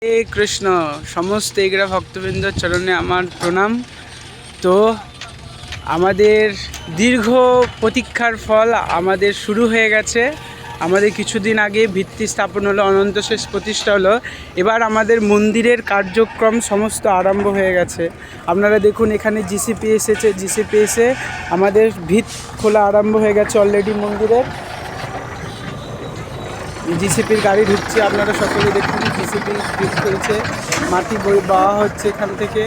হে কৃষ্ণ। সমস্ত এগরা ভক্তবৃন্দ চরণে আমার প্রণাম। তো আমাদের দীর্ঘ প্রতীক্ষার ফল আমাদের শুরু হয়ে গেছে। আমাদের কিছুদিন আগে ভিত্তি স্থাপন হলো, অনন্তশেষ প্রতিষ্ঠা হলো। এবার আমাদের মন্দিরের কার্যক্রম সমস্ত আরম্ভ হয়ে গেছে। আপনারা দেখুন, এখানে জিসিপি এসেছে। জিসিপি এসে আমাদের ভিত খোলা আরম্ভ হয়ে গেছে অলরেডি মন্দিরের। জিসিপির গাড়ি ঢুকছে, আপনারা সকলে দেখুন। জিসিপি ভিত করেছে, মাটি বাওয়া হচ্ছে এখান থেকে।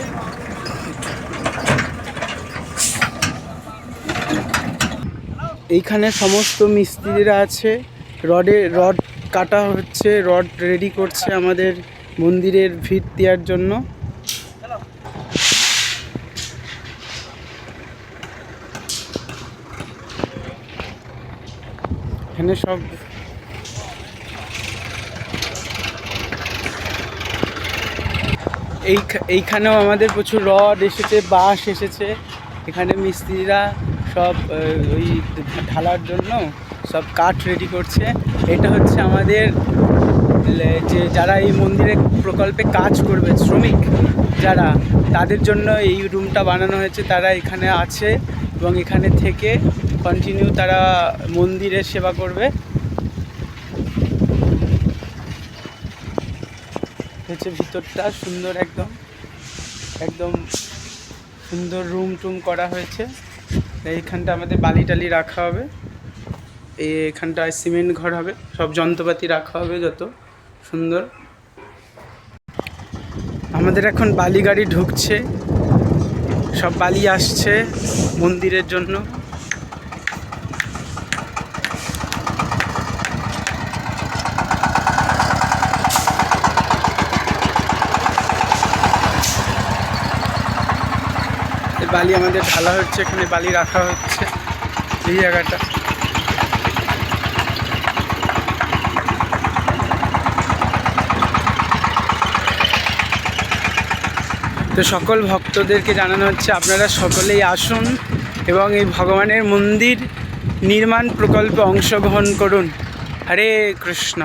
এইখানে সমস্ত মিস্ত্রিরা আছে, রড কাটা হচ্ছে, রড রেডি করছে আমাদের মন্দিরের ভিত দেওয়ার জন্য। এখানে সব এইখানেও আমাদের প্রচুর রড এসেছে, বাঁশ এসেছে। এখানে মিস্ত্রিরা সব ওই ঢালার জন্য সব কাঠ রেডি করছে। এটা হচ্ছে আমাদের যে যারা এই মন্দিরে প্রকল্পে কাজ করবে, শ্রমিক যারা, তাদের জন্য এই রুমটা বানানো হয়েছে। তারা এখানে আছে এবং এখানে থেকে কন্টিনিউ তারা মন্দিরের সেবা করবে। হচ্ছে ভিতরটা সুন্দর, একদম সুন্দর রুম টুম করা হয়েছে। এইখানটা আমাদের বালি টালি রাখা হবে, এইখানটায় সিমেন্ট ঘর হবে, সব যন্ত্রপাতি রাখা হবে যত সুন্দর। আমাদের এখন বালি গাড়ি ঢুকছে, সব বালি আসছে মন্দিরের জন্য। বালি আমাদের ঢালা হচ্ছে, এখানে বালি রাখা হচ্ছে এই জায়গাটা। তো সকল ভক্তদেরকে জানানো হচ্ছে, আপনারা সকলেই আসুন এবং এই ভগবানের মন্দির নির্মাণ প্রকল্পে অংশগ্রহণ করুন। হরে কৃষ্ণ।